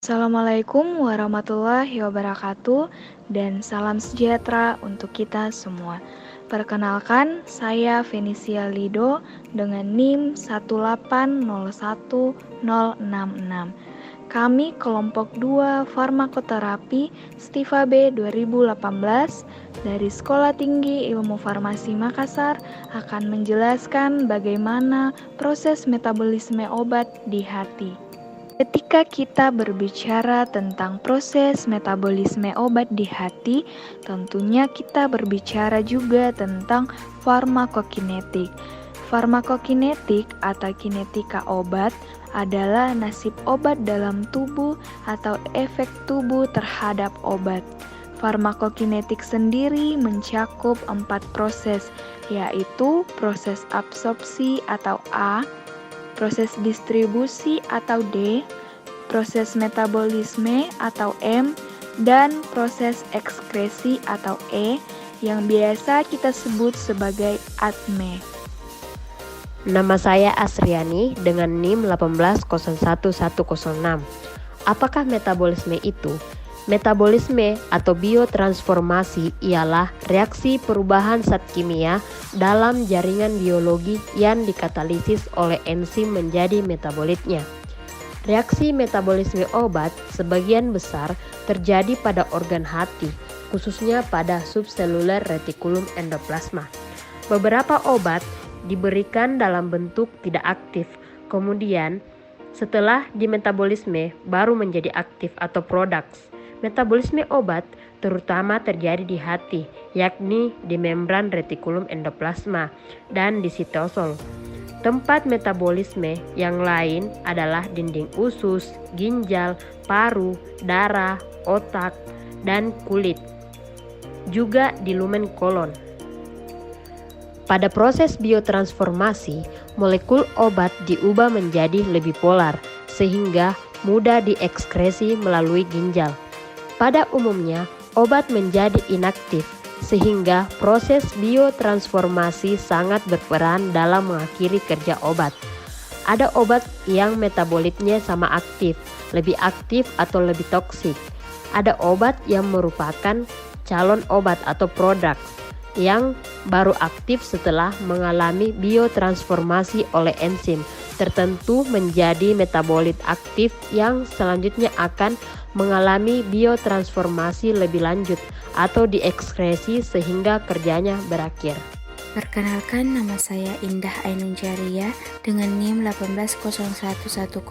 Assalamualaikum warahmatullahi wabarakatuh dan salam sejahtera untuk kita semua. Perkenalkan, saya Fenisia Lido dengan NIM 1801066. Kami kelompok 2 Farmakoterapi Stiva B 2018 dari Sekolah Tinggi Ilmu Farmasi Makassar akan menjelaskan bagaimana proses metabolisme obat di hati. Ketika kita berbicara tentang proses metabolisme obat di hati, tentunya kita berbicara juga tentang farmakokinetik. Farmakokinetik atau kinetika obat adalah nasib obat dalam tubuh atau efek tubuh terhadap obat. Farmakokinetik sendiri mencakup 4 proses, yaitu proses absorpsi atau A, proses distribusi atau D, proses metabolisme atau M, dan proses ekskresi atau E yang biasa kita sebut sebagai ATME. Nama saya Asriani dengan NIM 1801106. Apakah metabolisme itu? Metabolisme atau biotransformasi ialah reaksi perubahan zat kimia dalam jaringan biologi yang dikatalisis oleh enzim menjadi metabolitnya. Reaksi metabolisme obat sebagian besar terjadi pada organ hati, khususnya pada subseluler retikulum endoplasma. Beberapa obat diberikan dalam bentuk tidak aktif, kemudian setelah dimetabolisme baru menjadi aktif atau products. Metabolisme obat terutama terjadi di hati, yakni di membran retikulum endoplasma dan di sitosol. Tempat metabolisme yang lain adalah dinding usus, ginjal, paru, darah, otak, dan kulit. Juga di lumen kolon. Pada proses biotransformasi, molekul obat diubah menjadi lebih polar, sehingga mudah diekskresi melalui ginjal. Pada umumnya, obat menjadi inaktif, sehingga proses biotransformasi sangat berperan dalam mengakhiri kerja obat. Ada obat yang metabolitnya sama aktif, lebih aktif atau lebih toksik. Ada obat yang merupakan calon obat atau produk yang baru aktif setelah mengalami biotransformasi oleh enzim tertentu menjadi metabolit aktif yang selanjutnya akan mengalami biotransformasi lebih lanjut atau diekskresi sehingga kerjanya berakhir. Perkenalkan, nama saya Indah Ainun Jaria dengan NIM 1801102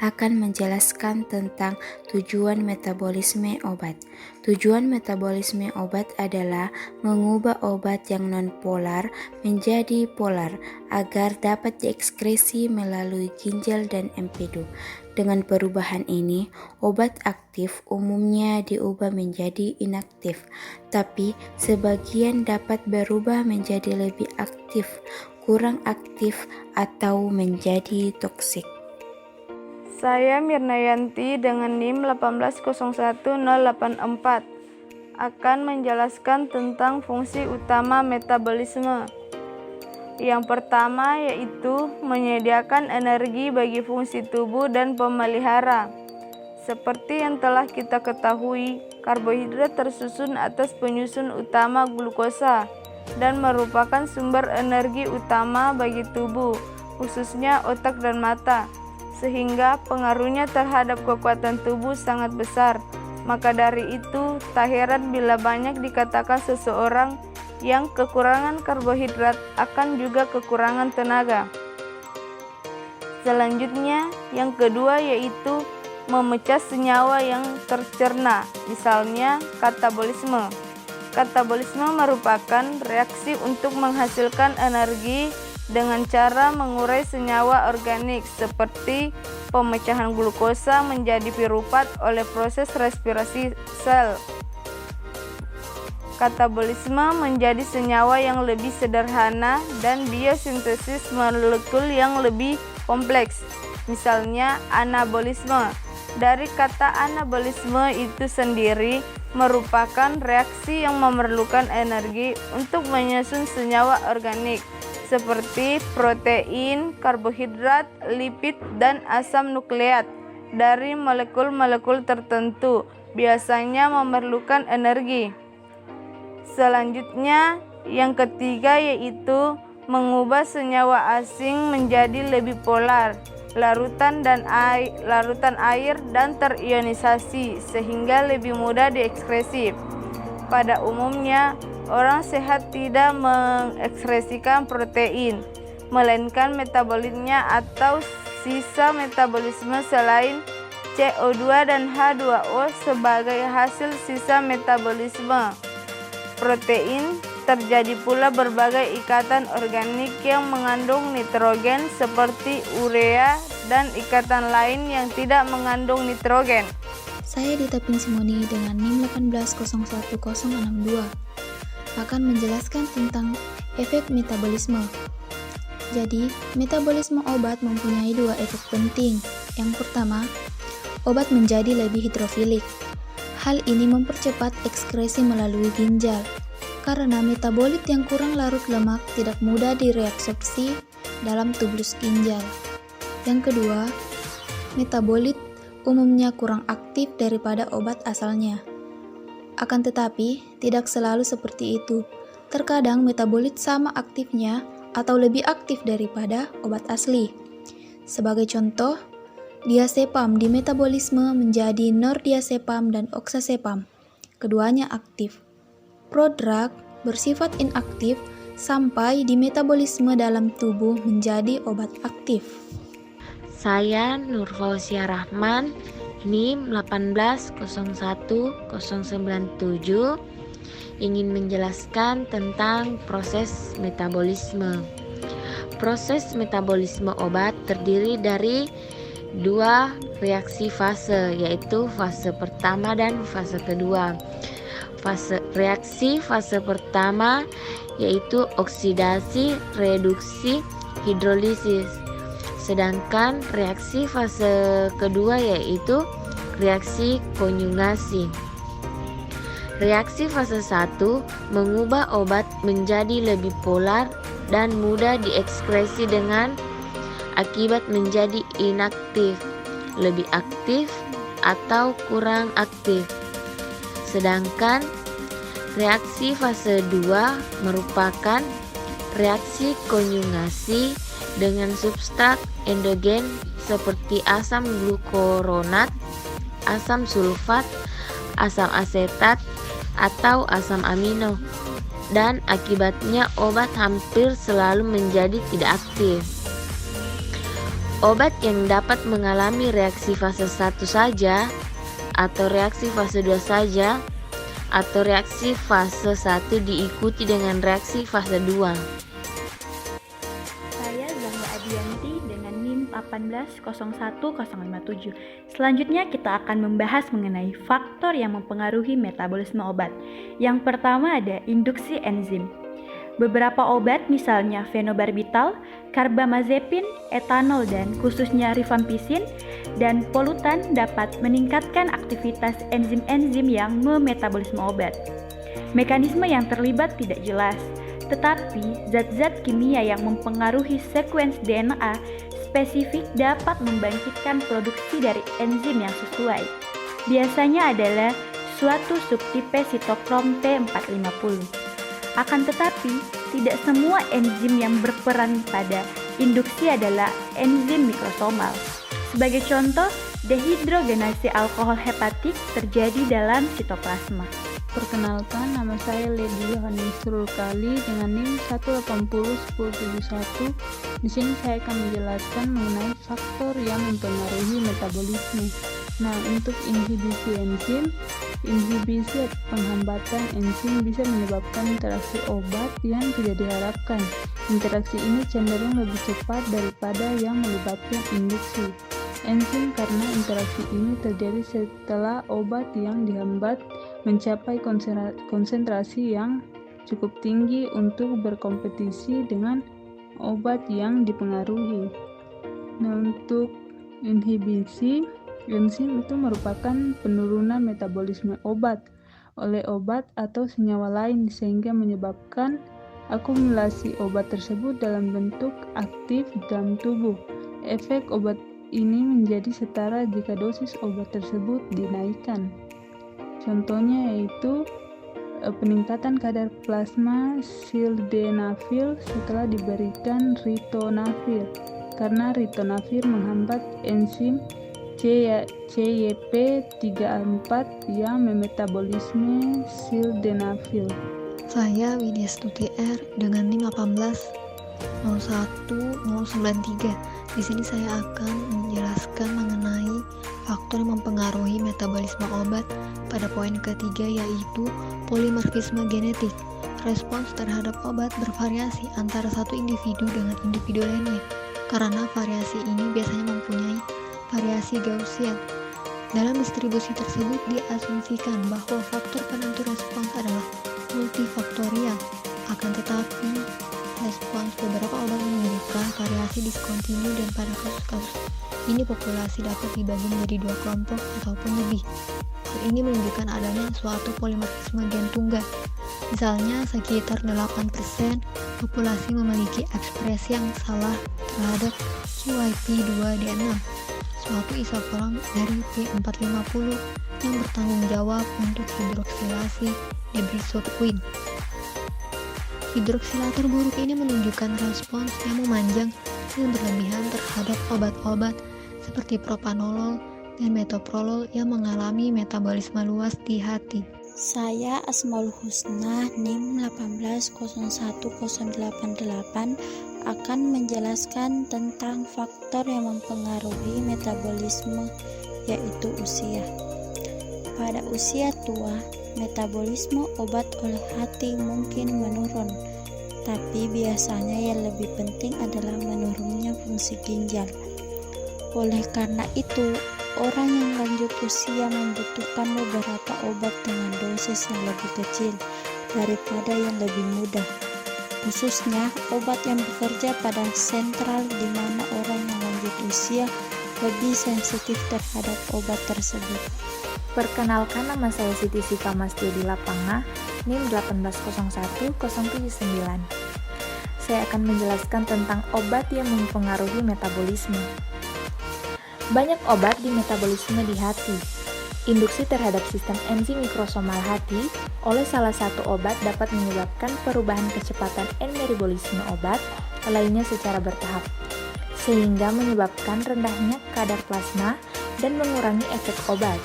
akan menjelaskan tentang tujuan metabolisme obat. Tujuan metabolisme obat adalah mengubah obat yang non-polar menjadi polar agar dapat diekskresi melalui ginjal dan empedu. Dengan perubahan ini, obat aktif umumnya diubah menjadi inaktif, tapi sebagian dapat berubah menjadi lebih aktif, kurang aktif, atau menjadi toksik. Saya Mirnayanti dengan NIM 1801084 akan menjelaskan tentang fungsi utama metabolisme. Yang pertama yaitu menyediakan energi bagi fungsi tubuh dan pemelihara. Seperti yang telah kita ketahui, karbohidrat tersusun atas penyusun utama glukosa dan merupakan sumber energi utama bagi tubuh, khususnya otak dan mata, sehingga pengaruhnya terhadap kekuatan tubuh sangat besar. Maka dari itu, tak heran bila banyak dikatakan seseorang yang kekurangan karbohidrat akan juga kekurangan tenaga. Selanjutnya, yang kedua yaitu memecah senyawa yang tercerna, misalnya katabolisme. Katabolisme merupakan reaksi untuk menghasilkan energi dengan cara mengurai senyawa organik seperti pemecahan glukosa menjadi piruvat oleh proses respirasi sel. Katabolisme menjadi senyawa yang lebih sederhana dan biosintesis molekul yang lebih kompleks, misalnya anabolisme. Dari kata anabolisme itu sendiri merupakan reaksi yang memerlukan energi untuk menyusun senyawa organik seperti protein, karbohidrat, lipid, dan asam nukleat. dari molekul-molekul tertentu, biasanya memerlukan energi. Selanjutnya, yang ketiga yaitu mengubah senyawa asing menjadi lebih polar, larutan air dan terionisasi sehingga lebih mudah diekskresi. Pada umumnya, orang sehat tidak mengekskresikan protein, melainkan metabolitnya atau sisa metabolisme selain CO2 dan H2O sebagai hasil sisa metabolisme protein. Terjadi pula berbagai ikatan organik yang mengandung nitrogen seperti urea dan ikatan lain yang tidak mengandung nitrogen. Saya Dita Pinsimoni dengan NIM 1801062 akan menjelaskan tentang efek metabolisme. Jadi, metabolisme obat mempunyai dua efek penting. Yang pertama, obat menjadi lebih hidrofilik. Hal ini mempercepat ekskresi melalui ginjal, karena metabolit yang kurang larut lemak tidak mudah direabsorpsi dalam tubulus ginjal. Yang kedua, metabolit umumnya kurang aktif daripada obat asalnya. Akan tetapi, tidak selalu seperti itu. Terkadang metabolit sama aktifnya atau lebih aktif daripada obat asli. Sebagai contoh, diazepam di metabolisme menjadi nordiazepam dan oxazepam. Keduanya aktif. Prodrug bersifat inaktif sampai di metabolisme dalam tubuh menjadi obat aktif. Saya Nur Fauzia Rahman, NIM 1801097, ingin menjelaskan tentang proses metabolisme. Proses metabolisme obat terdiri dari dua reaksi fase, yaitu fase pertama dan fase kedua. Reaksi fase pertama yaitu oksidasi, reduksi, hidrolisis. Sedangkan reaksi fase kedua yaitu reaksi konjugasi. Reaksi fase 1 mengubah obat menjadi lebih polar dan mudah diekskresi dengan akibat menjadi inaktif, lebih aktif, atau kurang aktif. Sedangkan reaksi fase 2 merupakan reaksi konjugasi dengan substrat endogen seperti asam glukuronat, asam sulfat, asam asetat, atau asam amino, dan akibatnya obat hampir selalu menjadi tidak aktif. Obat yang dapat mengalami reaksi fase 1 saja, atau reaksi fase 2 saja, atau reaksi fase 1 diikuti dengan reaksi fase 2. Saya Zahra Adianti dengan NIM 1801057. Selanjutnya kita akan membahas mengenai faktor yang mempengaruhi metabolisme obat. Yang pertama ada induksi enzim. Beberapa obat misalnya fenobarbital, karbamazepin, etanol dan khususnya rifampicin dan polutan dapat meningkatkan aktivitas enzim-enzim yang memetabolisme obat. Mekanisme yang terlibat tidak jelas, tetapi zat-zat kimia yang mempengaruhi sekuens DNA spesifik dapat membangkitkan produksi dari enzim yang sesuai. Biasanya adalah suatu subtipe sitokrom P450. Akan tetapi, tidak semua enzim yang berperan pada induksi adalah enzim mikrosomal. Sebagai contoh, dehidrogenasi alkohol hepatik terjadi dalam sitoplasma. Perkenalkan, nama saya Lady Yohanisrul Kali dengan NIM 1801071. Di sini saya akan menjelaskan mengenai faktor yang mempengaruhi metabolisme. Nah, untuk inhibisi enzim, inhibisi atau penghambatan enzim bisa menyebabkan interaksi obat yang tidak diharapkan. Interaksi ini cenderung lebih cepat daripada yang melibatkan induksi enzim karena interaksi ini terjadi setelah obat yang dihambat mencapai konsentrasi yang cukup tinggi untuk berkompetisi dengan obat yang dipengaruhi. Nah, untuk inhibisi enzim itu merupakan penurunan metabolisme obat oleh obat atau senyawa lain sehingga menyebabkan akumulasi obat tersebut dalam bentuk aktif dalam tubuh. Efek obat ini menjadi setara jika dosis obat tersebut dinaikkan. Contohnya yaitu peningkatan kadar plasma sildenafil setelah diberikan ritonavir, karena ritonavir menghambat enzim CYP34 yang memetabolisme sildenafil. Saya Widya Stuti R dengan NIM 1801093. Di sini saya akan menjelaskan mengenai faktor yang mempengaruhi metabolisme obat pada poin ketiga, yaitu polimorfisme genetik. Respons terhadap obat bervariasi antara satu individu dengan individu lainnya, karena variasi ini biasanya mempunyai variasi Gaussian. Dalam distribusi tersebut diasumsikan bahwa faktor penentu respons adalah multifaktorial. Akan tetapi, respons beberapa obat menunjukkan variasi diskontinu, dan pada kasus-kasus ini populasi dapat dibagi menjadi dua kelompok ataupun lebih. Hal ini menunjukkan adanya suatu polimorfisme gen tunggal. Misalnya, sekitar 8% populasi memiliki ekspresi yang salah terhadap QIP2D6, suatu isoform dari P450 yang bertanggung jawab untuk hidroksilasi debrisuquin. Hidroksilator buruk ini menunjukkan respons yang memanjang dan berlebihan terhadap obat-obat seperti propanolol dan metoprolol yang mengalami metabolisme luas di hati. Saya Asmaul Husna NIM 1801088 akan menjelaskan tentang faktor yang mempengaruhi metabolisme, yaitu usia. Pada usia tua, metabolisme obat oleh hati mungkin menurun, tapi biasanya yang lebih penting adalah menurunnya fungsi ginjal. Oleh karena itu, orang yang lanjut usia membutuhkan beberapa obat dengan dosis yang lebih kecil daripada yang lebih muda, khususnya obat yang bekerja pada sentral di mana orang yang lanjut usia lebih sensitif terhadap obat tersebut. Perkenalkan, nama saya Siti Siva Mastia di Lapanga, NIM 1801079. Saya akan menjelaskan tentang obat yang mempengaruhi metabolisme. Banyak obat di metabolisme di hati. Induksi terhadap sistem enzim mikrosomal hati oleh salah satu obat dapat menyebabkan perubahan kecepatan metabolisme obat lainnya secara bertahap, sehingga menyebabkan rendahnya kadar plasma dan mengurangi efek obat.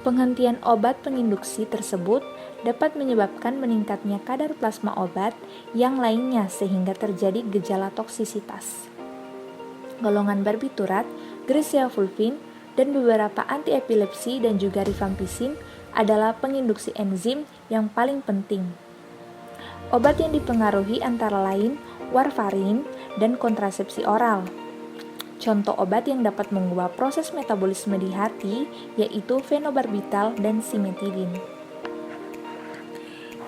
Penghentian obat penginduksi tersebut dapat menyebabkan meningkatnya kadar plasma obat yang lainnya sehingga terjadi gejala toksisitas. Golongan barbiturat, gresifulvin, dan beberapa antiepilepsi dan juga rifampicin adalah penginduksi enzim yang paling penting. Obat yang dipengaruhi antara lain warfarin dan kontrasepsi oral. Contoh obat yang dapat mengubah proses metabolisme di hati yaitu fenobarbital dan simetidin.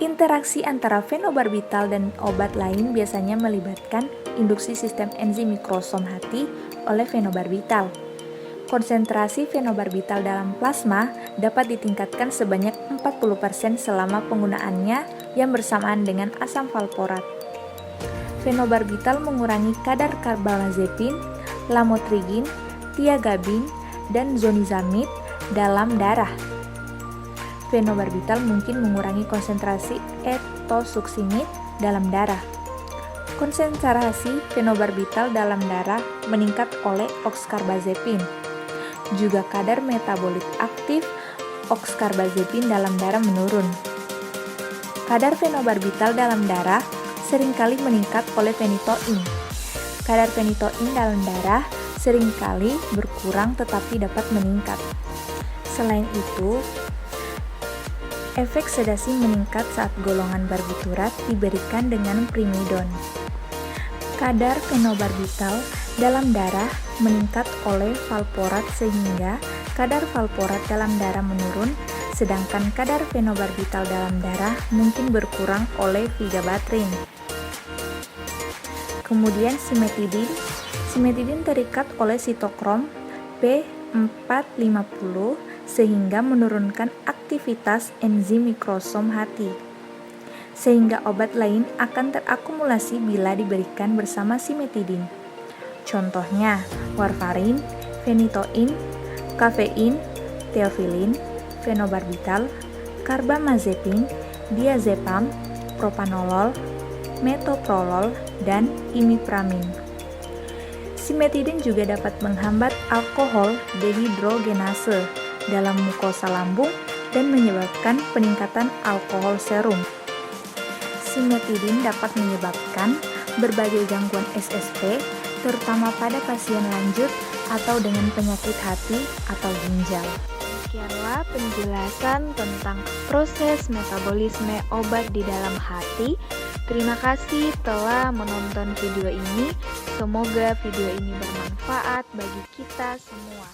Interaksi antara fenobarbital dan obat lain biasanya melibatkan induksi sistem enzim mikrosom hati oleh fenobarbital. Konsentrasi fenobarbital dalam plasma dapat ditingkatkan sebanyak 40% selama penggunaannya yang bersamaan dengan asam valproat. Fenobarbital mengurangi kadar carbamazepin, lamotrigin, tiagabin, dan zonizamid dalam darah. Fenobarbital mungkin mengurangi konsentrasi etosuximid dalam darah. Konsentrasi fenobarbital dalam darah meningkat oleh oxcarbazepin. Juga kadar metabolit aktif oxcarbazepin dalam darah menurun. Kadar fenobarbital dalam darah seringkali meningkat oleh phenytoin. Kadar phenytoin dalam darah seringkali berkurang tetapi dapat meningkat. Selain itu, efek sedasi meningkat saat golongan barbiturat diberikan dengan primidon. Kadar fenobarbital dalam darah meningkat oleh valproat sehingga kadar valproat dalam darah menurun, sedangkan kadar fenobarbital dalam darah mungkin berkurang oleh vigabatrin. Kemudian simetidin. Simetidin terikat oleh sitokrom P450 sehingga menurunkan aktivitas enzim mikrosom hati. Sehingga obat lain akan terakumulasi bila diberikan bersama simetidin. Contohnya, warfarin phenytoin, kafein, teofilin, fenobarbital, karbamazepin, diazepam, propanolol, metoprolol, dan imipramin. Simetidin juga dapat menghambat alkohol dehidrogenase dalam mukosa lambung dan menyebabkan peningkatan alkohol serum. Simetidin dapat menyebabkan berbagai gangguan SSP, terutama pada pasien lanjut atau dengan penyakit hati atau ginjal. Demikianlah penjelasan tentang proses metabolisme obat di dalam hati. Terima kasih telah menonton video ini. Semoga video ini bermanfaat bagi kita semua.